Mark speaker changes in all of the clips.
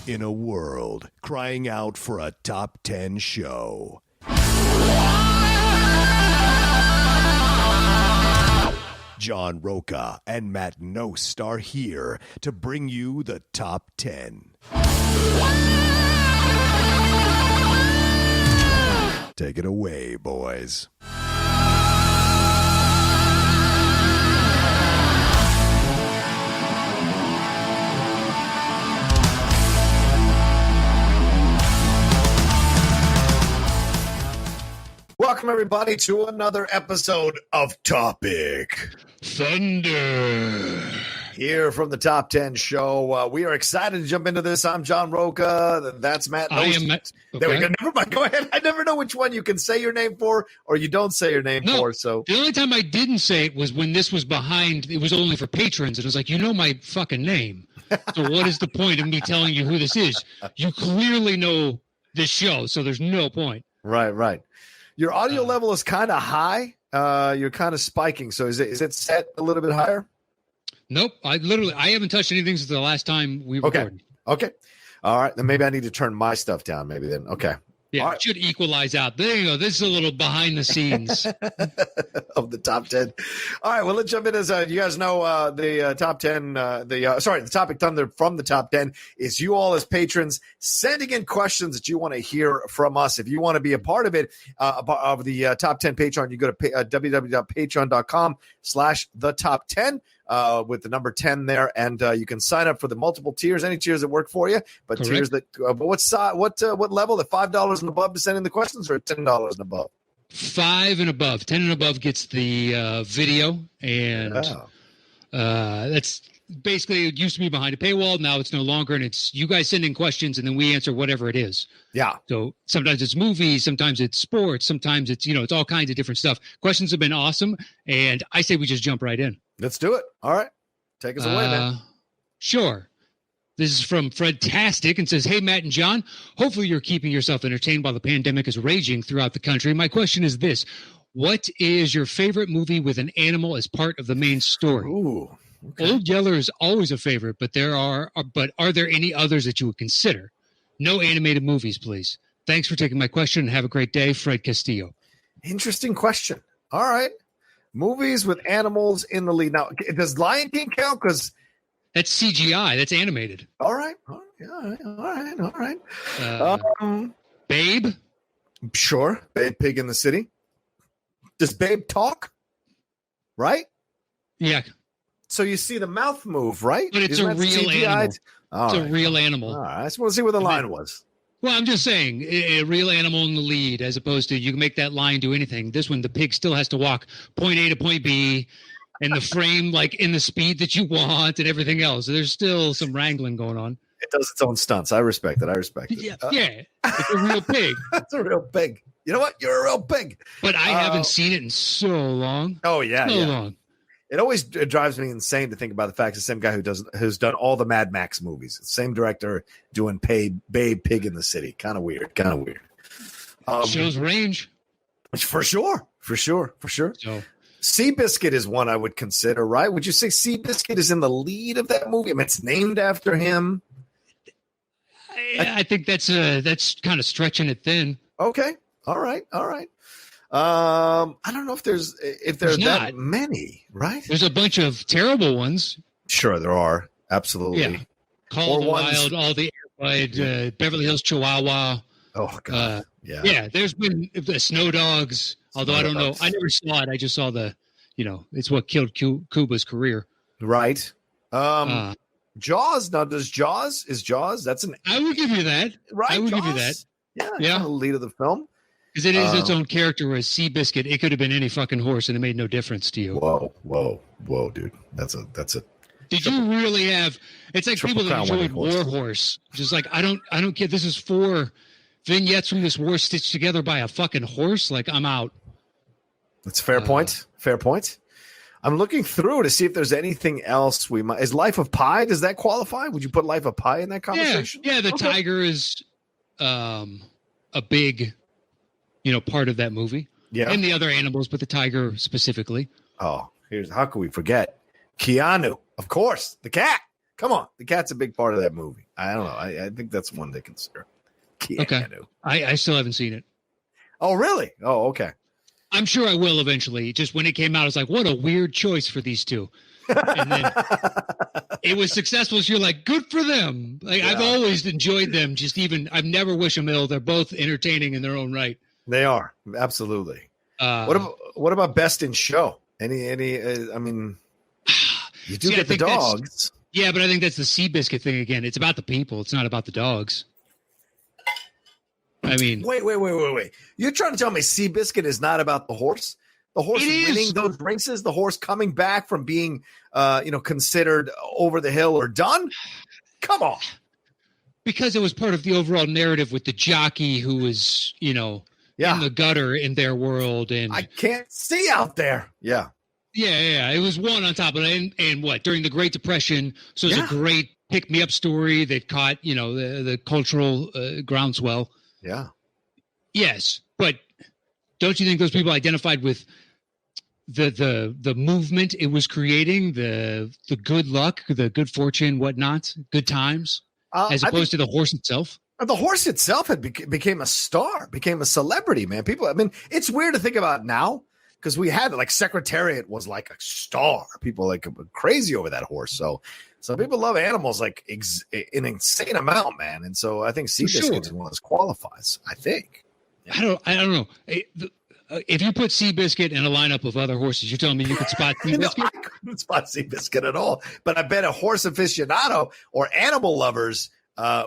Speaker 1: in a world crying out for a top 10 show. John Roca and Matt Nost are here to bring you the top 10. Take it away, boys.
Speaker 2: Welcome, everybody, to another episode of Topic
Speaker 3: Thunder.
Speaker 2: Here from the Top 10 Show. We are excited to jump into this. I'm John Roca. That's Matt.
Speaker 3: I am Matt. Okay.
Speaker 2: There we go. Never mind. Go ahead. I never know which one you can say your name for or you don't say your name for. So
Speaker 3: the only time I didn't say it was when this was behind. It was only for patrons. It was like, you know my fucking name. So what is the point of me telling you who this is? You clearly know this show, so there's no point.
Speaker 2: Right. Your audio level is kind of high. You're kind of spiking. So is it set a little bit higher?
Speaker 3: Nope. I haven't touched anything since the last time we recorded.
Speaker 2: Okay. All right. Then maybe I need to turn my stuff down. Maybe then. Okay.
Speaker 3: Yeah,
Speaker 2: right.
Speaker 3: It should equalize out. There you go. This is a little behind the scenes
Speaker 2: of the top 10. All right. Well, let's jump in. As you guys know, the top 10, the Topic Thunder from the top 10 is you all as patrons sending in questions that you want to hear from us. If you want to be a part of it, of the top 10 Patreon, you go to www.patreon.com/the top 10. With the number 10 there, and you can sign up for the multiple tiers, any tiers that work for you. But
Speaker 3: Correct.
Speaker 2: Tiers that, what level? At $5 and above to send in the questions, or $10 and above?
Speaker 3: 5 and above. 10 and above gets the video, and that's basically, it used to be behind a paywall. Now it's no longer, and it's you guys send in questions, and then we answer whatever it is.
Speaker 2: Yeah.
Speaker 3: So sometimes it's movies, sometimes it's sports, sometimes it's it's all kinds of different stuff. Questions have been awesome, and I say we just jump right in.
Speaker 2: Let's do it. All right. Take us away, man.
Speaker 3: Sure. This is from Fredtastic and says, "Hey, Matt and John, hopefully you're keeping yourself entertained while the pandemic is raging throughout the country. My question is this. What is your favorite movie with an animal as part of the main story?"
Speaker 2: Ooh. Okay.
Speaker 3: Old Yeller is always a favorite, but are there any others that you would consider? No animated movies, please. Thanks for taking my question and have a great day, Fred Castillo.
Speaker 2: Interesting question. All right. Movies with animals in the lead. Now, does Lion King count? Because
Speaker 3: that's CGI. That's animated.
Speaker 2: All right. All right.
Speaker 3: Babe?
Speaker 2: Sure. Babe Pig in the City. Does Babe talk? Right?
Speaker 3: Yeah.
Speaker 2: So you see the mouth move, right?
Speaker 3: But it's a real animal. It's a real animal.
Speaker 2: All right. I just want to see what the line was.
Speaker 3: Well, I'm just saying, a real animal in the lead, as opposed to you can make that lion do anything. This one, the pig still has to walk point A to point B, and the frame like in the speed that you want and everything else. So there's still some wrangling going on.
Speaker 2: It does its own stunts. I respect it.
Speaker 3: Yeah, it's a real pig.
Speaker 2: It's a real pig. You know what? You're a real pig.
Speaker 3: But I haven't seen it in so long.
Speaker 2: Oh, yeah.
Speaker 3: So long.
Speaker 2: It always drives me insane to think about the fact it's the same guy who's done all the Mad Max movies. Same director doing Babe Pig in the City. Kind of weird.
Speaker 3: Shows range.
Speaker 2: For sure.
Speaker 3: So,
Speaker 2: Seabiscuit is one I would consider, right? Would you say Seabiscuit is in the lead of that movie? I mean, it's named after him.
Speaker 3: I think that's kind of stretching it thin.
Speaker 2: Okay. All right. I don't know if there's that many, right?
Speaker 3: There's a bunch of terrible ones.
Speaker 2: Sure, there are. Absolutely.
Speaker 3: Yeah. Call of the Wild, all the Airfied, Beverly Hills Chihuahua.
Speaker 2: Oh, God. Yeah.
Speaker 3: Yeah, there's been the Snow Dogs, although I don't know. I never saw it. I just saw it's what killed Cuba's career.
Speaker 2: Right. Jaws. Now, is Jaws? That's an.
Speaker 3: I would give you that.
Speaker 2: Right.
Speaker 3: I would give you that.
Speaker 2: Yeah. The lead of the film.
Speaker 3: Because it is its own character, whereas Seabiscuit, it could have been any fucking horse, and it made no difference to you.
Speaker 2: Whoa, dude. That's a.
Speaker 3: Did you really have? It's like people that enjoyed War Horse. Just like I don't get. This is 4 vignettes from this war stitched together by a fucking horse. Like I'm out.
Speaker 2: That's a fair point. Fair point. I'm looking through to see if there's anything else we might. Is Life of Pi? Does that qualify? Would you put Life of Pi in that conversation?
Speaker 3: Yeah. The tiger is a big. Part of that movie. Yeah. And the other animals, but the tiger specifically.
Speaker 2: Oh, how could we forget? Keanu, of course. The cat. Come on, the cat's a big part of that movie. I don't know. I think that's one to consider. Keanu.
Speaker 3: Okay. I still haven't seen it.
Speaker 2: Oh, really? Oh, okay.
Speaker 3: I'm sure I will eventually. Just when it came out, I was like, what a weird choice for these two. And then it was successful. So you're like, good for them. Like I've always enjoyed them. I've never wished them ill. They're both entertaining in their own right.
Speaker 2: They are. Absolutely. What about best in show? Any, I mean, you do get the dogs.
Speaker 3: Yeah, but I think that's the Seabiscuit thing again. It's about the people. It's not about the dogs. I mean,
Speaker 2: wait. You're trying to tell me Seabiscuit is not about the horse? The horse winning those races, the horse coming back from being, considered over the hill or done? Come on.
Speaker 3: Because it was part of the overall narrative with the jockey who was, in the gutter in their world. And
Speaker 2: I can't see out there. Yeah.
Speaker 3: Yeah. It was one on top of it. And what, during the Great Depression. So it's a great pick-me-up story that caught, the cultural groundswell.
Speaker 2: Yeah.
Speaker 3: Yes. But don't you think those people identified with the movement it was creating, the good luck, the good fortune, whatnot, good times, as opposed to the horse itself?
Speaker 2: The horse itself became a star, became a celebrity, man. People, I mean, it's weird to think about now because we had Secretariat was like a star. People crazy over that horse. So some people love animals like an insane amount, man. And so I think Seabiscuit is one of those qualifies. I think.
Speaker 3: I don't know. If you put Seabiscuit in a lineup of other horses, you're telling me you could spot Seabiscuit?
Speaker 2: No, I couldn't spot Seabiscuit at all. But I bet a horse aficionado or animal lovers,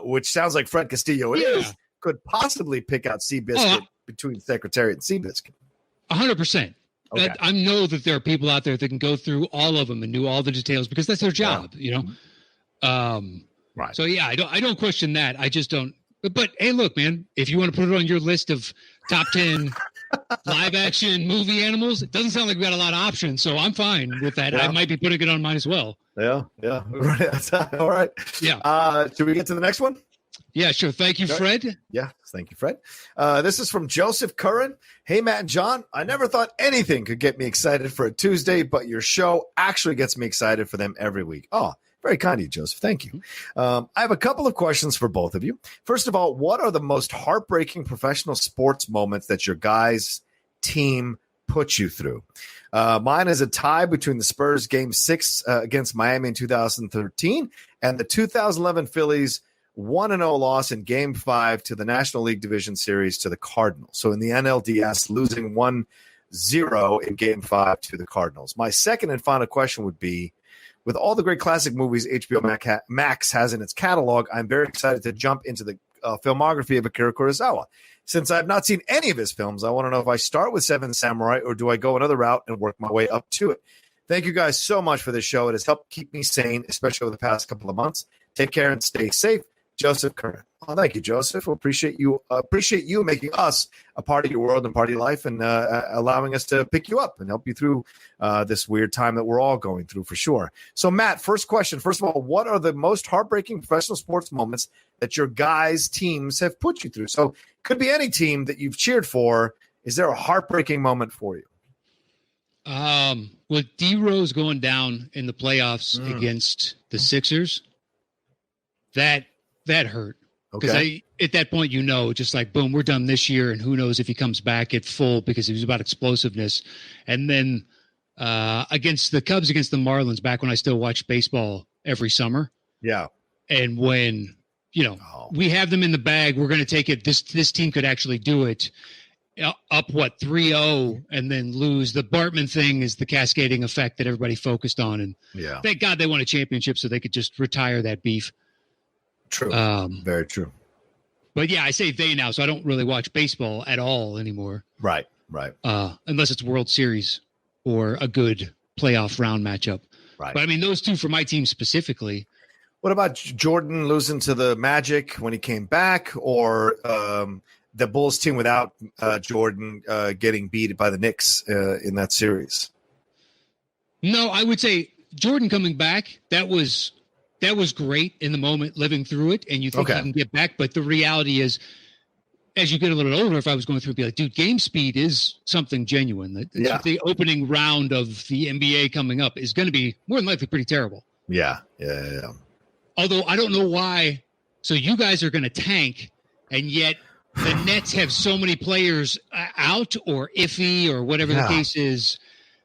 Speaker 2: which sounds like Fred Castillo is, could possibly pick out Seabiscuit between Secretariat and Seabiscuit.
Speaker 3: 100%. Okay. I know that there are people out there that can go through all of them and do all the details because that's their job, Right. So I don't question that. I just don't. But hey, look, man, if you want to put it on your list of top 10 live action movie animals, it doesn't sound like we got a lot of options. So I'm fine with that. Yeah. I might be putting it on mine as well.
Speaker 2: Yeah. All right.
Speaker 3: Yeah.
Speaker 2: Should we get to the next one?
Speaker 3: Yeah, sure. Thank you, Fred.
Speaker 2: Yeah, thank you, Fred. This is from Joseph Curran. Hey, Matt and John, I never thought anything could get me excited for a Tuesday, but your show actually gets me excited for them every week. Oh, very kind of you, Joseph. Thank you. I have a couple of questions for both of you. First of all, what are the most heartbreaking professional sports moments that your guys' team put you through? Mine is a tie between the Spurs Game 6 against Miami in 2013 and the 2011 Phillies 1-0 loss in Game 5 to the National League Division Series to the Cardinals. So in the NLDS, losing 1-0 in Game 5 to the Cardinals. My second and final question would be, with all the great classic movies HBO Max has in its catalog, I'm very excited to jump into the filmography of Akira Kurosawa. Since I've not seen any of his films, I want to know if I start with Seven Samurai or do I go another route and work my way up to it. Thank you guys so much for this show. It has helped keep me sane, especially over the past couple of months. Take care and stay safe. Joseph Curran. Oh, thank you, Joseph. We appreciate you making us a part of your world and part of your life and allowing us to pick you up and help you through this weird time that we're all going through for sure. So, Matt, first question. First of all, what are the most heartbreaking professional sports moments that your guys' teams have put you through? So could be any team that you've cheered for. Is there a heartbreaking moment for you?
Speaker 3: With D-Rose going down in the playoffs against the Sixers, that hurt. Because at that point, just like, boom, we're done this year. And who knows if he comes back at full because he was about explosiveness. And then against the Cubs, against the Marlins, back when I still watched baseball every summer.
Speaker 2: Yeah.
Speaker 3: And when, we have them in the bag, we're going to take it. This team could actually do it. Up 3-0 and then lose. The Bartman thing is the cascading effect that everybody focused on. And thank God they won a championship so they could just retire that beef.
Speaker 2: True. Very true.
Speaker 3: But I say they now, so I don't really watch baseball at all anymore.
Speaker 2: Right.
Speaker 3: Unless it's World Series or a good playoff round matchup.
Speaker 2: Right.
Speaker 3: But I mean, those two for my team specifically.
Speaker 2: What about Jordan losing to the Magic when he came back, or the Bulls team without Jordan getting beat by the Knicks in that series?
Speaker 3: No, I would say Jordan coming back, that was great in the moment, living through it, and you think you can get back. But the reality is, as you get a little older, if I was going through, it'd be like, dude, game speed is something genuine. The opening round of the NBA coming up is going to be more than likely pretty terrible.
Speaker 2: Yeah.
Speaker 3: Although I don't know why. So you guys are going to tank, and yet the Nets have so many players out or iffy or whatever the case is.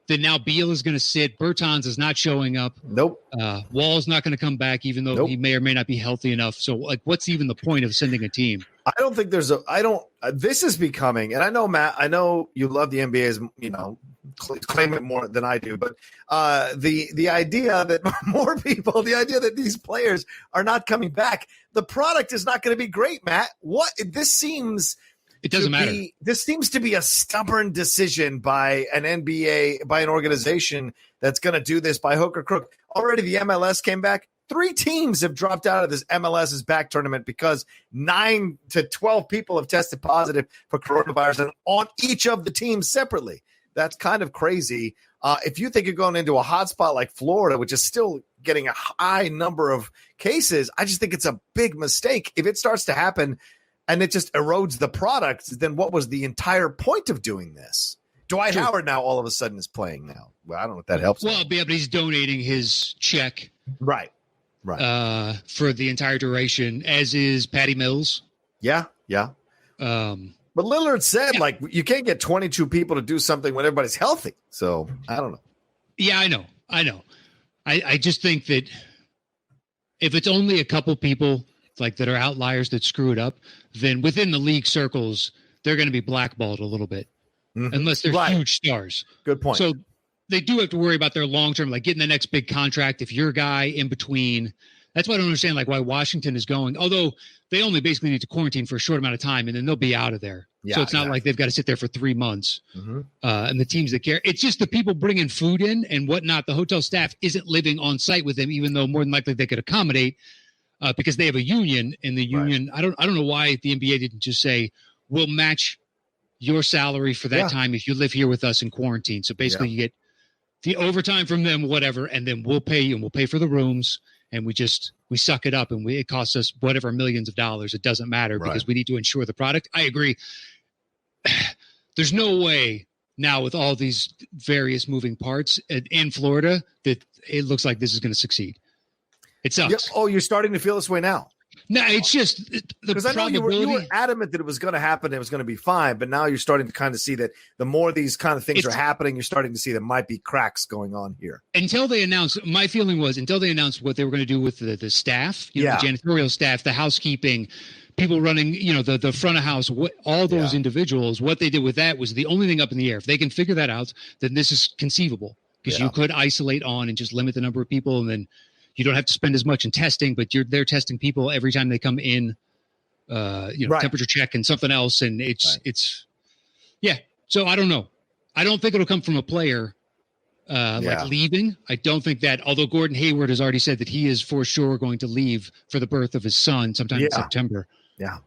Speaker 3: That now Beal is going to sit. Bertans is not showing up.
Speaker 2: Nope.
Speaker 3: Wall's not going to come back, even though he may or may not be healthy enough. So, like, what's even the point of sending a team?
Speaker 2: I don't think there's this is becoming, and I know, Matt, I know you love the NBA as, claim it more than I do, but the idea that the idea that these players are not coming back, the product is not going to be great, Matt. It doesn't matter. This seems to be a stubborn decision by an NBA, by an organization that's going to do this by hook or crook. Already the MLS came back. 3 teams have dropped out of this MLS's back tournament because 9 to 12 people have tested positive for coronavirus, and on each of the teams separately. That's kind of crazy. If you think you're going into a hotspot like Florida, which is still getting a high number of cases, I just think it's a big mistake. If it starts to happen and it just erodes the product, then what was the entire point of doing this? Dwight Howard now all of a sudden is playing now. Well, I don't know if that helps.
Speaker 3: Well, but he's donating his check.
Speaker 2: Right.
Speaker 3: For the entire duration, as is Patty Mills.
Speaker 2: Yeah. But Lillard said, you can't get 22 people to do something when everybody's healthy. So, I don't know.
Speaker 3: Yeah, I know. I just think that if it's only a couple people that are outliers that screw it up, then within the league circles, they're going to be blackballed a little bit, unless they're huge stars.
Speaker 2: Good point.
Speaker 3: So they do have to worry about their long-term, getting the next big contract. If your guy in between, that's why I don't understand why Washington is going, although they only basically need to quarantine for a short amount of time and then they'll be out of there. Yeah, so it's not like they've got to sit there for 3 months. And the teams that care, it's just the people bringing food in and whatnot. The hotel staff isn't living on site with them, even though more than likely they could accommodate because they have a union, and the union, I don't know why the NBA didn't just say, we'll match your salary for that time if you live here with us in quarantine. So basically you get the overtime from them, whatever, and then we'll pay you, and we'll pay for the rooms, and we suck it up, and it costs us whatever millions of dollars. It doesn't matter because we need to ensure the product. I agree. There's no way now with all these various moving parts in Florida that it looks like this is going to succeed. It sucks.
Speaker 2: Yeah. Oh, you're starting to feel this way now.
Speaker 3: No, it's just
Speaker 2: because I know you were adamant that it was going to happen. It was going to be fine, but now you're starting to kind of see that the more these kind of things are happening, you're starting to see there might be cracks going on here.
Speaker 3: Until they announced, my feeling was until they announced what they were going to do with the staff, the janitorial staff, the housekeeping, people running, the front of house, all those individuals, what they did with that was the only thing up in the air. If they can figure that out, then this is conceivable because you could isolate on and just limit the number of people, and then you don't have to spend as much in testing, but they're testing people every time they come in, temperature check and something else. And it's. So I don't know. I don't think it'll come from a player leaving. I don't think that, although Gordon Hayward has already said that he is for sure going to leave for the birth of his son sometime in September.
Speaker 2: Yeah.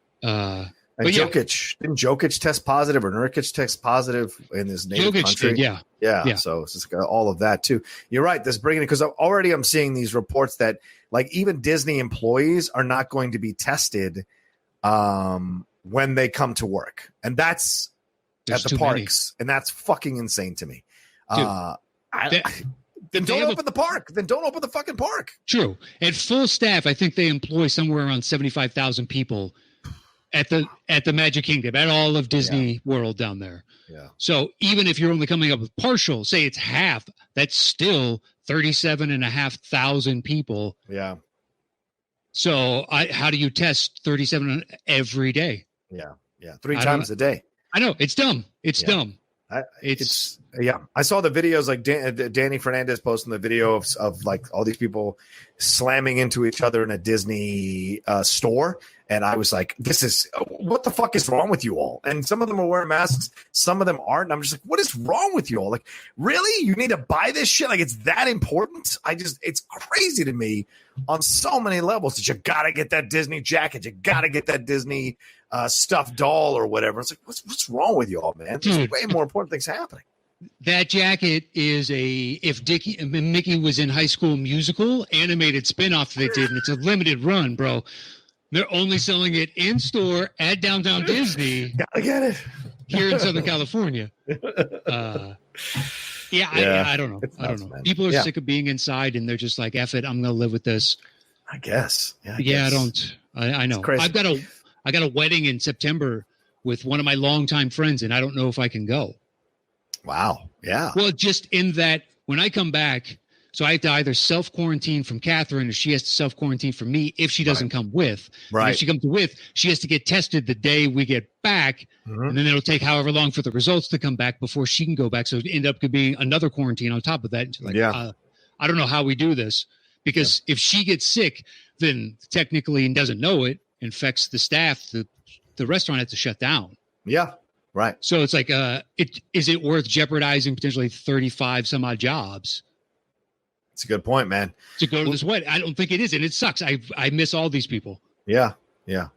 Speaker 2: And Jokic, didn't Jokic test positive or Nurkic test positive in his native country?
Speaker 3: Did,
Speaker 2: yeah. So it's just got all of that too. You're right. This bringing it because already I'm seeing these reports that even Disney employees are not going to be tested when they come to work, and that's at the parks, and that's fucking insane to me. Then don't open the park. Then don't open the fucking park.
Speaker 3: True. At full staff, I think they employ somewhere around 75,000 people. At the Magic Kingdom, at all of Disney World down there. Yeah. So even if you're only coming up with partial, say it's half, that's still 37,500 people.
Speaker 2: Yeah.
Speaker 3: So how do you test 37 every day?
Speaker 2: Yeah. 3 times a day.
Speaker 3: I know. It's dumb. It's dumb.
Speaker 2: I saw the videos Danny Fernandez posting the video of all these people slamming into each other in a Disney store. And I was like, what the fuck is wrong with you all? And some of them are wearing masks. Some of them aren't. And I'm just like, what is wrong with you all? Really? You need to buy this shit? It's that important? It's crazy to me on so many levels that you got to get that Disney jacket. You got to get that Disney stuffed doll or whatever. It's like, what's wrong with you all, man? There's way more important things happening.
Speaker 3: That jacket is if Mickey was in High School Musical animated spinoff they did, and it's a limited run, bro. They're only selling it in store at Downtown Disney.
Speaker 2: Gotta get it
Speaker 3: here in Southern California. I don't know. I don't know. People are sick of being inside, and they're just like, "F it, I'm gonna live with this."
Speaker 2: I guess.
Speaker 3: Yeah,
Speaker 2: guess.
Speaker 3: I know.
Speaker 2: Crazy.
Speaker 3: I got a wedding in September with one of my longtime friends, and I don't know if I can go.
Speaker 2: Wow. Yeah.
Speaker 3: Well, just in that when I come back, so I have to either self-quarantine from Catherine or she has to self-quarantine from me if she doesn't come with.
Speaker 2: Right.
Speaker 3: And if she comes with, she has to get tested the day we get back. And then it'll take however long for the results to come back before she can go back. So it end up being another quarantine on top of that. Like, I don't know how we do this because if she gets sick, then technically and doesn't know it, infects the staff, the restaurant has to shut down.
Speaker 2: Yeah. Right.
Speaker 3: So it's like, is it worth jeopardizing potentially 35 some odd jobs?
Speaker 2: It's a good point, man.
Speaker 3: To go to this wedding. I don't think it is. And it sucks. I miss all these people.
Speaker 2: Yeah. Yeah.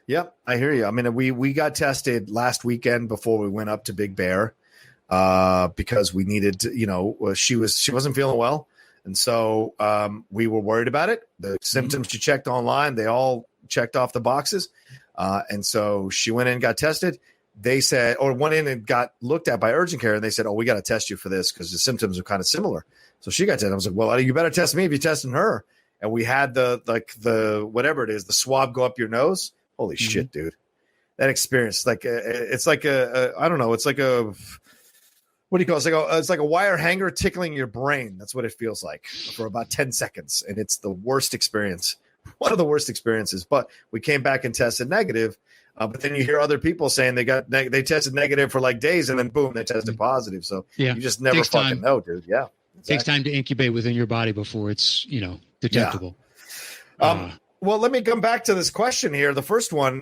Speaker 2: Yep. I hear you. I mean, we got tested last weekend before we went up to Big Bear because we needed to, she wasn't feeling well. And so we were worried about it. The symptoms she checked online, they all checked off the boxes. And so she went in and got tested. They said, or went in and got looked at by urgent care. And they said, we got to test you for this because the symptoms are kind of similar. So she got tested. I was like, well, you better test me if you're testing her. And we had the whatever it is, the swab go up your nose. Holy shit, dude. That experience, it's like I don't know. It's like a, what do you call it? It's like a wire hanger tickling your brain. That's what it feels like for about 10 seconds. And it's the worst experience. One of the worst experiences. But we came back and tested negative. But then you hear other people saying they tested negative for like days and then boom, they tested positive. So you just never fucking know, dude. Yeah. Exactly.
Speaker 3: Takes time to incubate within your body before it's, detectable.
Speaker 2: Yeah. Well, let me come back to this question here. The first one,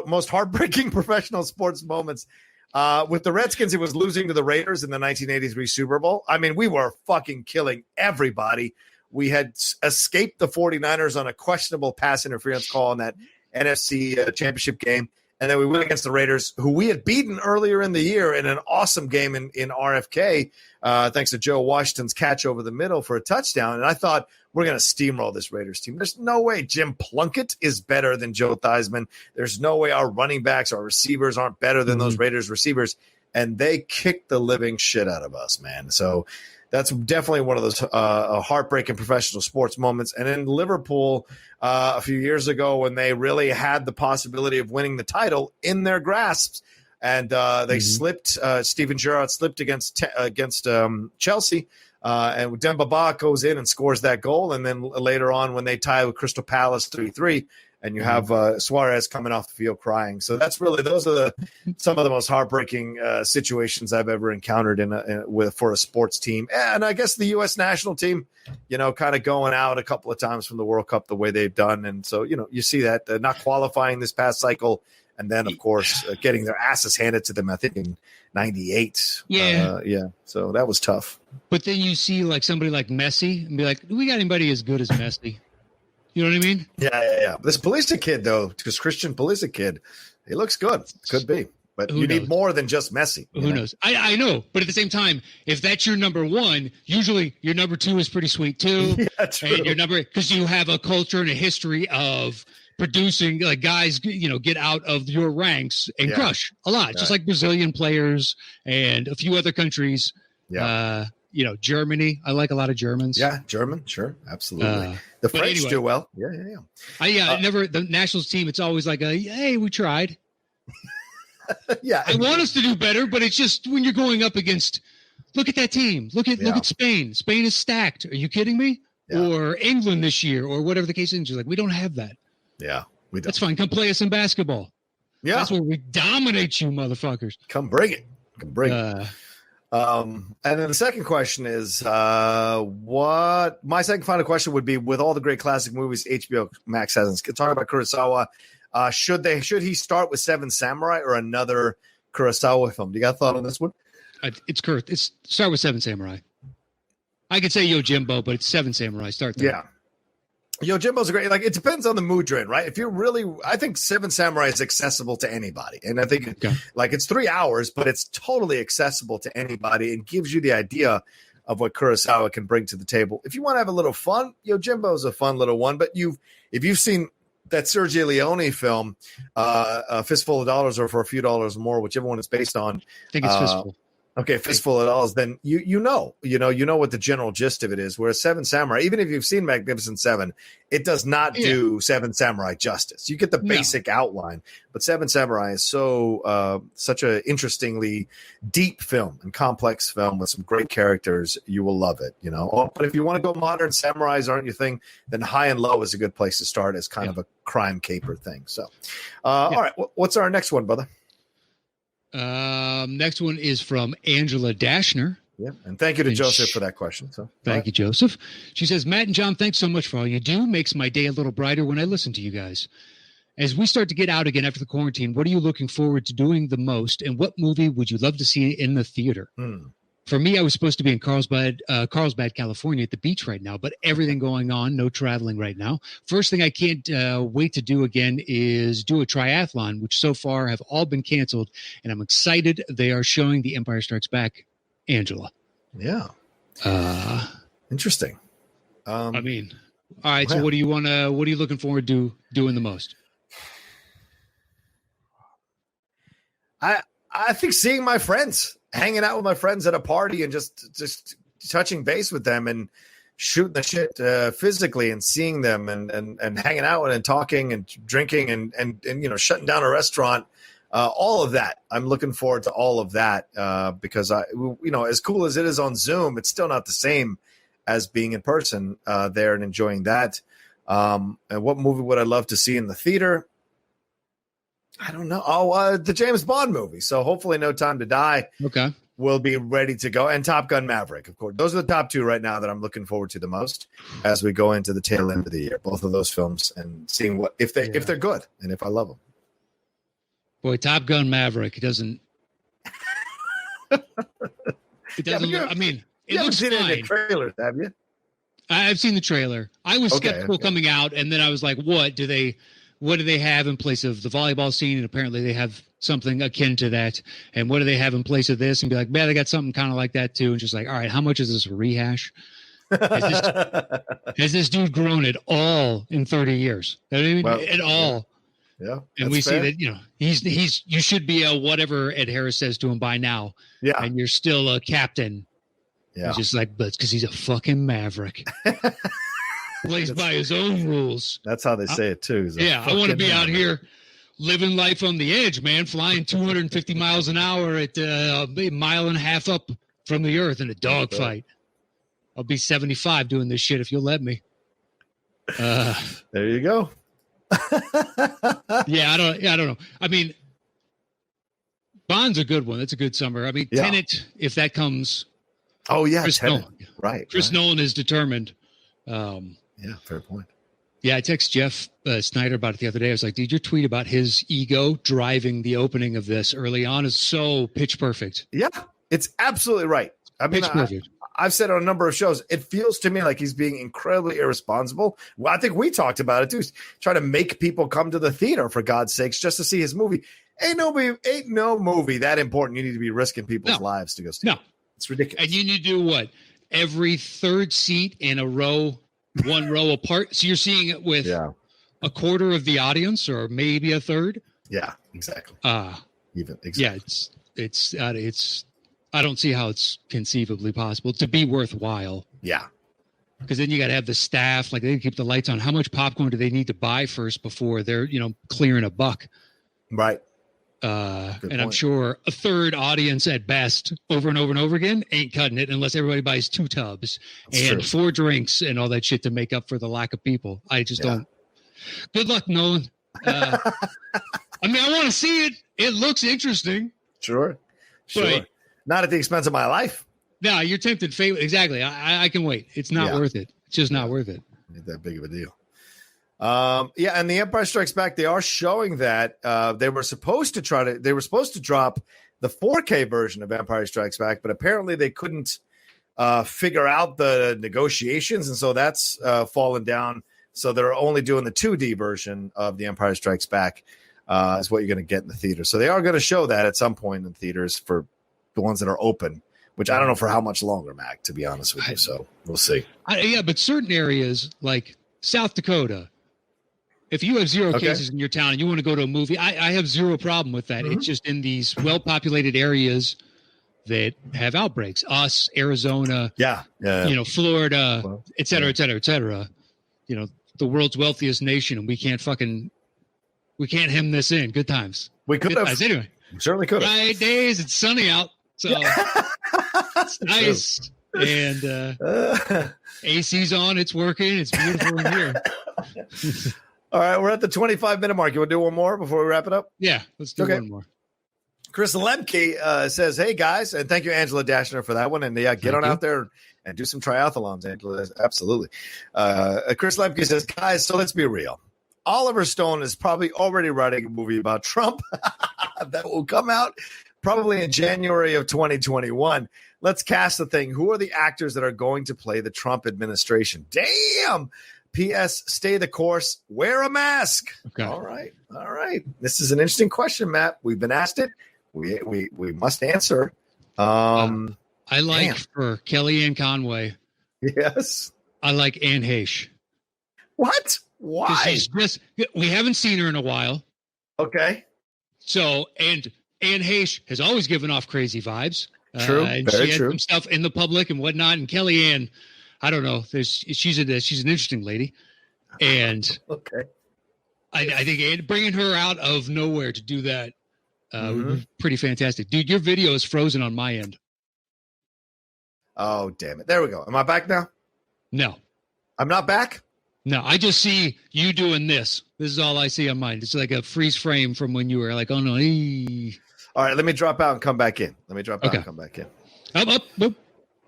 Speaker 2: most heartbreaking professional sports moments. With the Redskins, it was losing to the Raiders in the 1983 Super Bowl. I mean, we were fucking killing everybody. We had escaped the 49ers on a questionable pass interference call in that NFC championship game. And then we went against the Raiders, who we had beaten earlier in the year in an awesome game in RFK, thanks to Joe Washington's catch over the middle for a touchdown. And I thought, we're going to steamroll this Raiders team. There's no way Jim Plunkett is better than Joe Theismann. There's no way our running backs, our receivers aren't better than those Raiders receivers. And they kicked the living shit out of us, man. So that's definitely one of those heartbreaking professional sports moments. And in Liverpool a few years ago when they really had the possibility of winning the title in their grasps, and they slipped. Steven Gerrard slipped against Chelsea, and Demba Ba goes in and scores that goal. And then later on when they tie with Crystal Palace 3-3, and you have Suarez coming off the field crying. So those are some of the most heartbreaking situations I've ever encountered for a sports team. And I guess the U.S. national team, kind of going out a couple of times from the World Cup the way they've done. And so, you see that not qualifying this past cycle. And then, of course, getting their asses handed to them, I think, in 98. Yeah. So that was tough.
Speaker 3: But then you see like somebody like Messi and be like, do we got anybody as good as Messi? You know what I mean?
Speaker 2: Yeah. This Pulisic kid, though, because Christian Pulisic kid, he looks good. Could be. But you need more than just Messi.
Speaker 3: Who knows? I know. But at the same time, if that's your number one, usually your number two is pretty sweet, too.
Speaker 2: Yeah, true.
Speaker 3: And because you have a culture and a history of producing like guys, get out of your ranks and crush a lot, just like Brazilian players and a few other countries.
Speaker 2: Yeah.
Speaker 3: Germany. I like a lot of Germans.
Speaker 2: Yeah, German, sure, absolutely. The French do well. Yeah.
Speaker 3: The nationals team. It's always like hey, we tried.
Speaker 2: Yeah,
Speaker 3: I want us to do better, but it's just when you're going up against. Look at that team. Look at Spain. Spain is stacked. Are you kidding me? Yeah. Or England this year, or whatever the case is. Like we don't have that.
Speaker 2: Yeah, we don't.
Speaker 3: That's fine. Come play us in basketball.
Speaker 2: Yeah,
Speaker 3: that's where we dominate you, motherfuckers.
Speaker 2: Come bring it. And then the second question is, what my second final question would be, with all the great classic movies HBO Max has, talking about Kurosawa, should he start with Seven Samurai or another Kurosawa film? Do you got a thought on this one?
Speaker 3: It's start with Seven Samurai. I could say Yojimbo, but it's Seven Samurai. Start there.
Speaker 2: Yeah. Yojimbo's great. Like, it depends on the mood you're in, right? If you're really, I think Seven Samurai is accessible to anybody. And I think it's 3 hours, but it's totally accessible to anybody and gives you the idea of what Kurosawa can bring to the table. If you want to have a little fun, Yojimbo's a fun little one. But if you've seen that Sergio Leone film, A Fistful of Dollars or For a Few Dollars More, whichever one it's based on.
Speaker 3: I think it's Fistful.
Speaker 2: Okay, Fistful of Dollars, then you know what the general gist of it is. Whereas Seven Samurai, even if you've seen Magnificent Seven, it does not do Seven Samurai justice. You get the basic outline, but Seven Samurai is such a interestingly deep film and complex film with some great characters. You will love it, But if you want to go modern, samurais aren't your thing, then High and Low is a good place to start as kind of a crime caper thing. So, all right, what's our next one, brother?
Speaker 3: Next one is from Angela Dashner.
Speaker 2: Yeah, and thank you to Joseph for that question. So
Speaker 3: thank you, Joseph. She says, Matt and John, thanks so much for all you do. Makes my day a little brighter when I listen to you guys. As we start to get out again after the quarantine, what are you looking forward to doing the most, and what movie would you love to see in the theater? For me, I was supposed to be in Carlsbad, California at the beach right now, but everything going on, no traveling right now. First thing I can't wait to do again is do a triathlon, which so far have all been canceled, and I'm excited they are showing The Empire Strikes Back, Angela.
Speaker 2: Yeah. Interesting.
Speaker 3: All right, so what are you looking forward to doing the most?
Speaker 2: I think seeing my friends. Hanging out with my friends at a party and just touching base with them and shooting the shit physically and seeing them and hanging out and talking and drinking and shutting down a restaurant, all of that. I'm looking forward to all of that because as cool as it is on Zoom, it's still not the same as being in person there and enjoying that. And what movie would I love to see in the theater? I don't know. The James Bond movie. So hopefully No Time to Die will be ready to go. And Top Gun Maverick, of course. Those are the top two right now that I'm looking forward to the most as we go into the tail end of the year. Both of those films and seeing if they're good and if I love them.
Speaker 3: Boy, Top Gun Maverick, it doesn't. It doesn't.
Speaker 2: You haven't seen it in the trailers, have you?
Speaker 3: I've seen the trailer. I was skeptical coming out, and then I was like, what do they have in place of the volleyball scene? And apparently they have something akin to that. And what do they have in place of this? And be like, man, they got something kind of like that too. And just like, all right, how much is this a rehash? Has this dude grown at all in 30 years? At all.
Speaker 2: Yeah.
Speaker 3: And we see that, you should be a whatever Ed Harris says to him by now.
Speaker 2: Yeah.
Speaker 3: And you're still a captain.
Speaker 2: Yeah.
Speaker 3: He's just like, but it's because he's a fucking maverick. Plays by his own rules.
Speaker 2: That's how they say it too.
Speaker 3: I want to be out here living life on the edge, man, flying 250 miles an hour at a mile and a half up from the earth in a dogfight. I'll be 75 doing this shit if you'll let me.
Speaker 2: There you go.
Speaker 3: I don't know. I mean, Bond's a good one. That's a good summer. I mean, Tenet, if that comes.
Speaker 2: Oh yeah,
Speaker 3: Chris Nolan.
Speaker 2: Right.
Speaker 3: Chris Nolan is determined.
Speaker 2: Fair point.
Speaker 3: Yeah, I texted Jeff Snyder about it the other day. I was like, dude, your tweet about his ego driving the opening of this early on is so pitch perfect.
Speaker 2: Yeah, it's absolutely right. I mean, I've said on a number of shows, it feels to me like he's being incredibly irresponsible. Well, I think we talked about it too. Trying to make people come to the theater, for God's sakes, just to see his movie. Ain't no movie that important. You need to be risking people's lives to go see.
Speaker 3: No,
Speaker 2: it's ridiculous.
Speaker 3: And you need to do what? Every third seat in a row, one row apart. So you're seeing it with a quarter of the audience, or maybe a third.
Speaker 2: Yeah, exactly. Exactly.
Speaker 3: Yeah, it's. I don't see how it's conceivably possible to be worthwhile.
Speaker 2: Yeah,
Speaker 3: because then you got to have the staff, like they keep the lights on. How much popcorn do they need to buy first before they're clearing a buck?
Speaker 2: Right.
Speaker 3: And point. I'm sure a third audience at best over and over and over again ain't cutting it unless everybody buys 2 tubs and 4 drinks and all that shit to make up for the lack of people. I just don't. Good luck, Nolan. I want to see it. It looks interesting.
Speaker 2: Sure. But not at the expense of my life.
Speaker 3: No, you're tempted fate. Exactly. I can wait. It's not worth it. It's just not worth it.
Speaker 2: Ain't that big of a deal. And The Empire Strikes Back, they are showing that they were supposed to drop the 4K version of Empire Strikes Back, but apparently they couldn't figure out the negotiations, and so that's fallen down. So they're only doing the 2D version of The Empire Strikes Back is what you're going to get in the theater. So they are going to show that at some point in theaters for the ones that are open, which I don't know for how much longer, Mac, to be honest with you. So we'll see.
Speaker 3: But certain areas like South Dakota, if you have 0 cases in your town and you want to go to a movie, I have 0 problem with that. Mm-hmm. It's just in these well-populated areas that have outbreaks. Us, Arizona,
Speaker 2: Yeah.
Speaker 3: Florida,
Speaker 2: Well,
Speaker 3: et cetera, et cetera, et cetera. The world's wealthiest nation, and we can't hem this in. Good times.
Speaker 2: We could
Speaker 3: Good
Speaker 2: have.
Speaker 3: times. Anyway,
Speaker 2: We certainly could have.
Speaker 3: bright days. It's sunny out, so it's nice. And AC's on. It's working. It's beautiful in here.
Speaker 2: All right, we're at the 25-minute mark. You want to do one more before we wrap it up?
Speaker 3: Yeah, let's do one more.
Speaker 2: Chris Lemke says, hey, guys, and thank you, Angela Dashner, for that one. And, get on out there and do some triathlons, Angela. Absolutely. Chris Lemke says, guys, so let's be real. Oliver Stone is probably already writing a movie about Trump that will come out probably in January of 2021. Let's cast the thing. Who are the actors that are going to play the Trump administration? Damn. P.S. Stay the course. Wear a mask.
Speaker 3: Okay.
Speaker 2: All right. This is an interesting question, Matt. We've been asked it. We must answer.
Speaker 3: I like for Kellyanne Conway.
Speaker 2: Yes.
Speaker 3: I like Anne Heche.
Speaker 2: What? Why?
Speaker 3: We haven't seen her in a while.
Speaker 2: Okay.
Speaker 3: So, and Anne Heche has always given off crazy vibes.
Speaker 2: True.
Speaker 3: And
Speaker 2: Very
Speaker 3: she had
Speaker 2: true.
Speaker 3: some stuff in the public and whatnot. And Kellyanne, I don't know. She's an interesting lady. And
Speaker 2: okay.
Speaker 3: I think bringing her out of nowhere to do that would be pretty fantastic. Dude, your video is frozen on my end.
Speaker 2: Oh, damn it. There we go. Am I back now?
Speaker 3: No.
Speaker 2: I'm not back?
Speaker 3: No, I just see you doing this. This is all I see on mine. It's like a freeze frame from when you were like, oh, no.
Speaker 2: All right, let me drop out and come back in.
Speaker 3: Up.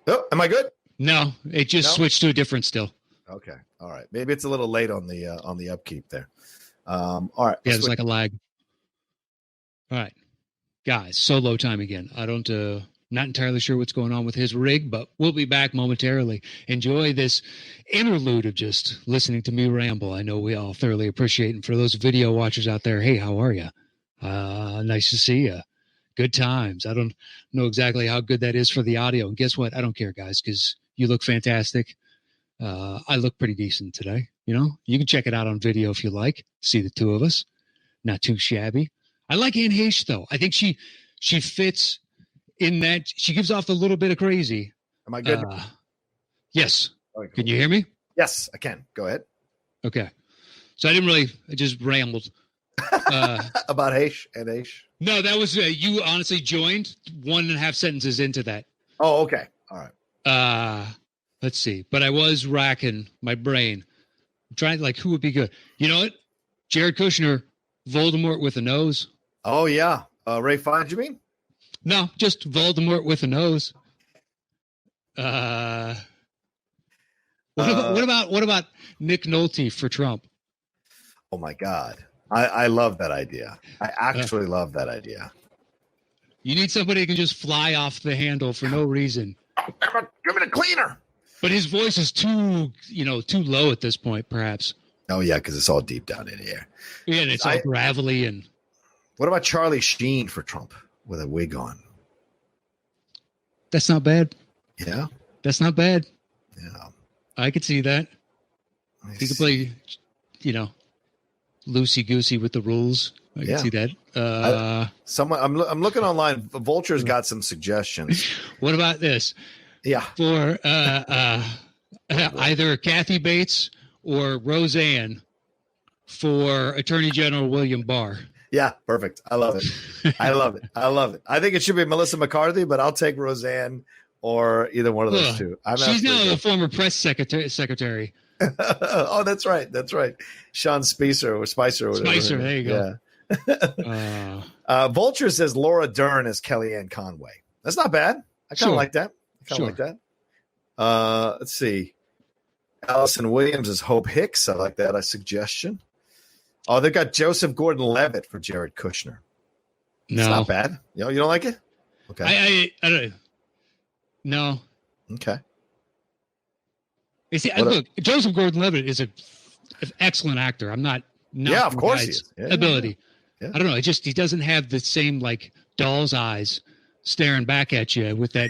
Speaker 2: Oh, am I good?
Speaker 3: No, it just switched to a different still.
Speaker 2: Okay. All right. Maybe it's a little late on the upkeep there. All right.
Speaker 3: Yeah, it's like a lag. All right. Guys, solo time again. I don't not entirely sure what's going on with his rig, but we'll be back momentarily. Enjoy this interlude of just listening to me ramble. I know we all thoroughly appreciate it. And for those video watchers out there, hey, how are you? Nice to see you. Good times. I don't know exactly how good that is for the audio. And guess what? I don't care, guys, because you look fantastic. I look pretty decent today. You can check it out on video if you like. See the two of us. Not too shabby. I like Anne Heche, though. I think she fits in that. She gives off a little bit of crazy.
Speaker 2: Am I good?
Speaker 3: Yes.
Speaker 2: Okay.
Speaker 3: Can you hear me?
Speaker 2: Yes, I can. Go ahead.
Speaker 3: Okay. So I just rambled.
Speaker 2: About Heche and Heche.
Speaker 3: No, that was you honestly joined 1.5 sentences into that.
Speaker 2: Oh, okay. All right.
Speaker 3: Let's see. But I was racking my brain. I'm trying who would be good. You know what? Jared Kushner, Voldemort with a nose.
Speaker 2: Oh, yeah. Ray Fiennes, you mean?
Speaker 3: No, just Voldemort with a nose. What about Nick Nolte for Trump?
Speaker 2: Oh, my God. I love that idea. I actually love that idea.
Speaker 3: You need somebody who can just fly off the handle for no reason.
Speaker 2: Give me the cleaner.
Speaker 3: But his voice is too low at this point, perhaps.
Speaker 2: Oh, yeah, because it's all deep down in here.
Speaker 3: Yeah, and it's all gravelly. And
Speaker 2: what about Charlie Sheen for Trump with a wig on?
Speaker 3: That's not bad.
Speaker 2: Yeah?
Speaker 3: That's not bad.
Speaker 2: Yeah.
Speaker 3: I could see that. He could play, loosey-goosey with the rules. I can see that.
Speaker 2: I'm looking online. Vulture's got some suggestions.
Speaker 3: What about this?
Speaker 2: Yeah.
Speaker 3: For either Kathy Bates or Roseanne for Attorney General William Barr.
Speaker 2: Yeah, perfect. I love it. I love it. I think it should be Melissa McCarthy, but I'll take Roseanne or either one of those two.
Speaker 3: She's now the former press secretary.
Speaker 2: Oh, that's right. Sean Spicer or Spicer.
Speaker 3: Spicer, there you
Speaker 2: go. Yeah. Vulture says Laura Dern as Kellyanne Conway. That's not bad. I kind of like that. Let's see. Allison Williams as Hope Hicks. I like that. A suggestion. Oh, they've got Joseph Gordon-Levitt for Jared Kushner.
Speaker 3: No.
Speaker 2: It's not bad. You don't like it? Okay.
Speaker 3: I don't. No.
Speaker 2: Okay.
Speaker 3: You see, look, Joseph Gordon-Levitt is an excellent actor. I'm not.
Speaker 2: Yeah, of course he is.
Speaker 3: Ability.
Speaker 2: Yeah.
Speaker 3: I don't know. It just he doesn't have the same doll's eyes staring back at you with that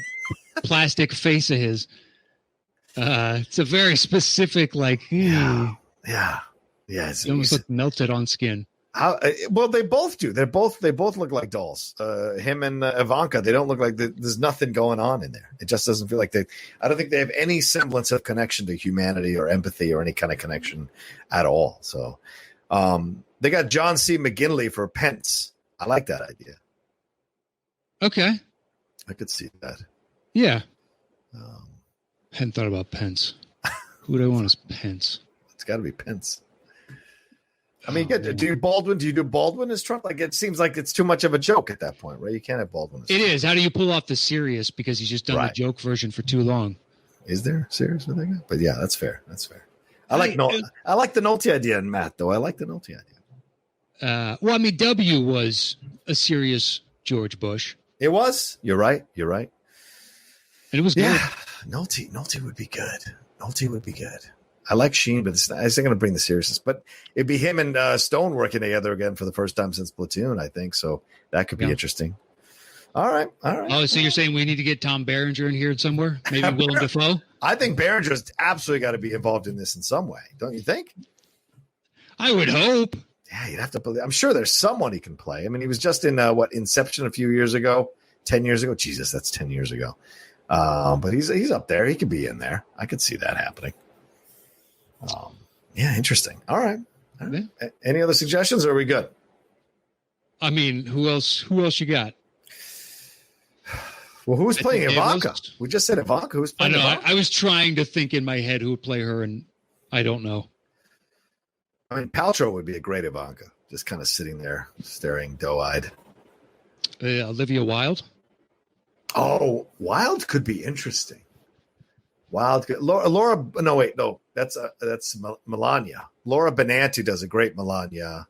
Speaker 3: plastic face of his. It's a very specific
Speaker 2: Yeah.
Speaker 3: You almost look melted on skin.
Speaker 2: Well, they both do. They both look like dolls. Him and Ivanka. They don't look like there's nothing going on in there. It just doesn't feel like they. I don't think they have any semblance of connection to humanity or empathy or any kind of connection at all. So, they got John C. McGinley for Pence. I like that idea.
Speaker 3: Okay.
Speaker 2: I could see that.
Speaker 3: Yeah. Hadn't thought about Pence. Who do I want as Pence?
Speaker 2: It's got to be Pence. I mean, do you do Baldwin as Trump? Like, it seems like it's too much of a joke at that point, right? You can't have Baldwin as Trump.
Speaker 3: It is. How do you pull off the serious? Because he's just done the joke version for too long.
Speaker 2: Is there serious with that? But yeah, that's fair. That's fair. I like the Nolte idea in Matt, though. I like the Nolte idea.
Speaker 3: Well, I mean, W was a serious George Bush.
Speaker 2: It was. You're right. And
Speaker 3: it was good.
Speaker 2: Yeah, Nolte would be good. Nolte would be good. I like Sheen, but it's not going to bring the seriousness. But it'd be him and Stone working together again for the first time since Platoon, I think. So that could be interesting. All right.
Speaker 3: Oh, so you're saying we need to get Tom Berenger in here somewhere? Maybe Willem Dafoe?
Speaker 2: I think Berenger's absolutely got to be involved in this in some way. Don't you think?
Speaker 3: I would hope.
Speaker 2: Yeah, you'd have to believe. I'm sure there's someone he can play. I mean, he was just in Inception a few years ago, 10 years ago. Jesus, that's 10 years ago. But he's up there. He could be in there. I could see that happening. Yeah, interesting. All right.
Speaker 3: Yeah.
Speaker 2: Any other suggestions, or are we good?
Speaker 3: I mean, who else you got?
Speaker 2: Well, who's playing Ivanka? We just said Ivanka. Who's playing Ivanka?
Speaker 3: I was trying to think in my head who would play her, and I don't know.
Speaker 2: I mean, Paltrow would be a great Ivanka, just kind of sitting there staring doe-eyed.
Speaker 3: Olivia Wilde?
Speaker 2: Oh, Wilde could be interesting. Laura. No, wait, no. That's Melania. Laura Benanti does a great Melania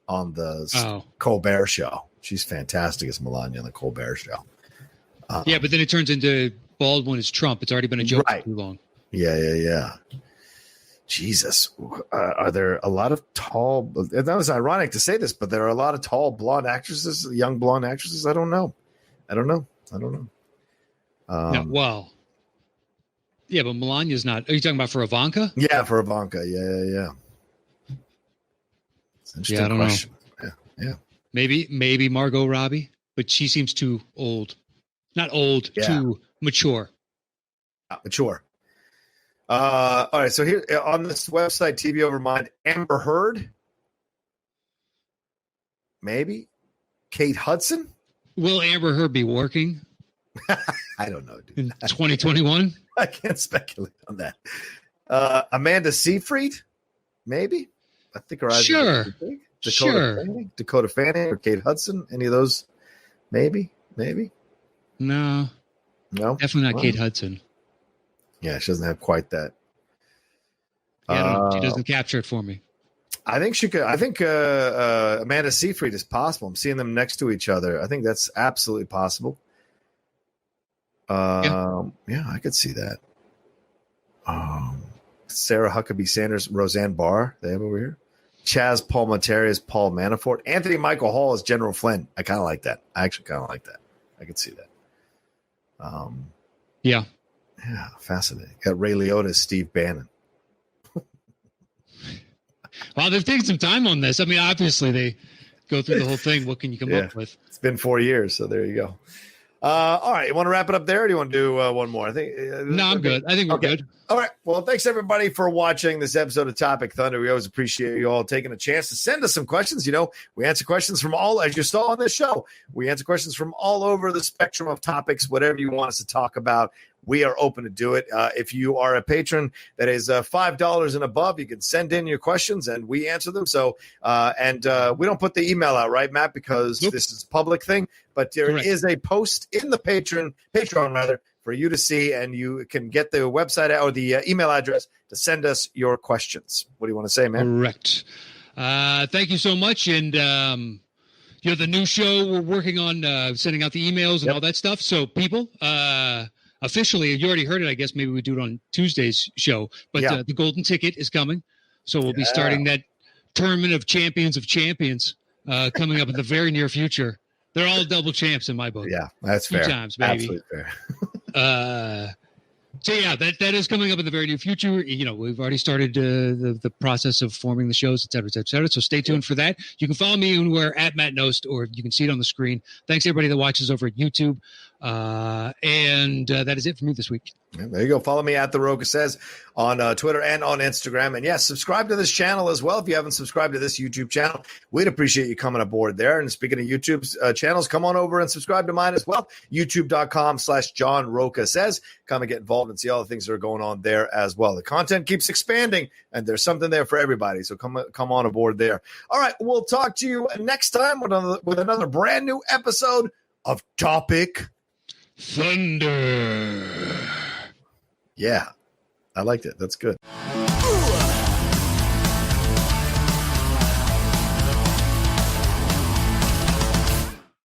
Speaker 2: on the Colbert Show. She's fantastic as Melania on the Colbert Show.
Speaker 3: Yeah, but then it turns into Baldwin as Trump. It's already been a joke for too long.
Speaker 2: Yeah. Jesus, are there a lot of tall? That was ironic to say this, but there are a lot of tall blonde actresses, young blonde actresses. I don't know.
Speaker 3: Yeah, but Melania's not. Are you talking about for Ivanka?
Speaker 2: Yeah, for Ivanka. Yeah. It's an interesting question. Yeah.
Speaker 3: Maybe Margot Robbie, but she seems too old. Not old, too mature.
Speaker 2: Mature. All right, so here on this website, TV Overmind, Amber Heard, maybe Kate Hudson.
Speaker 3: Will Amber Heard be working?
Speaker 2: I don't know, dude.
Speaker 3: In 2021?
Speaker 2: I can't speculate on that. Amanda Seyfried, maybe. I think her eyes.
Speaker 3: Sure.
Speaker 2: Dakota Fanning or Kate Hudson. Any of those? Maybe.
Speaker 3: No. Definitely not Kate Hudson.
Speaker 2: Yeah, she doesn't have quite that.
Speaker 3: Yeah, she doesn't capture it for me.
Speaker 2: I think she could. I think Amanda Seyfried is possible. I'm seeing them next to each other. I think that's absolutely possible. Yeah, I could see that. Sarah Huckabee Sanders, Roseanne Barr, they have over here. Chaz Palminteri as Paul Manafort. Anthony Michael Hall as General Flynn. I kind of like that. I actually kind of like that. I could see that.
Speaker 3: Yeah,
Speaker 2: fascinating. Got Ray Liotta as Steve Bannon.
Speaker 3: Wow, they've taken some time on this. I mean, obviously they go through the whole thing. What can you come up with?
Speaker 2: It's been 4 years, so there you go. All right, you want to wrap it up there, or do you want to do one more? I think.
Speaker 3: No, I'm good. I think we're good.
Speaker 2: All right. Well, thanks everybody for watching this episode of Topic Thunder. We always appreciate you all taking a chance to send us some questions. You know, we answer questions from all, as you saw on this show, we answer questions from all over the spectrum of topics, whatever you want us to talk about. We are open to do it. If you are a patron that is $5 and above, you can send in your questions and we answer them. So, we don't put the email out, right, Matt, because this is a public thing. But there is a post in the Patreon for you to see, and you can get the website or the email address to send us your questions. What do you want to say, man?
Speaker 3: Correct. Thank you so much. And, the new show, we're working on sending out the emails and all that stuff. So people, officially, you already heard it. I guess maybe we do it on Tuesday's show, but the golden ticket is coming. So we'll be starting that tournament of champions coming up in the very near future. They're all double champs in my book.
Speaker 2: Yeah, that's fair.
Speaker 3: 2 times, baby.
Speaker 2: Absolutely fair.
Speaker 3: So yeah, that is coming up in the very near future. You know, we've already started the process of forming the shows, et cetera, et cetera, et cetera. So stay tuned for that. You can follow me anywhere at Matt Nost, or you can see it on the screen. Thanks everybody that watches over at YouTube. And that is it for me this week.
Speaker 2: There you go. Follow me at The Rocha Says on Twitter and on Instagram. And yes, subscribe to this channel as well. If you haven't subscribed to this YouTube channel, we'd appreciate you coming aboard there. And speaking of YouTube channels, come on over and subscribe to mine as well. YouTube.com/John Rocha Says. Come and get involved and see all the things that are going on there as well. The content keeps expanding and there's something there for everybody. So come on aboard there. All right. We'll talk to you next time with another brand new episode of Topic
Speaker 3: Thunder.
Speaker 2: Yeah, I liked it. That's good.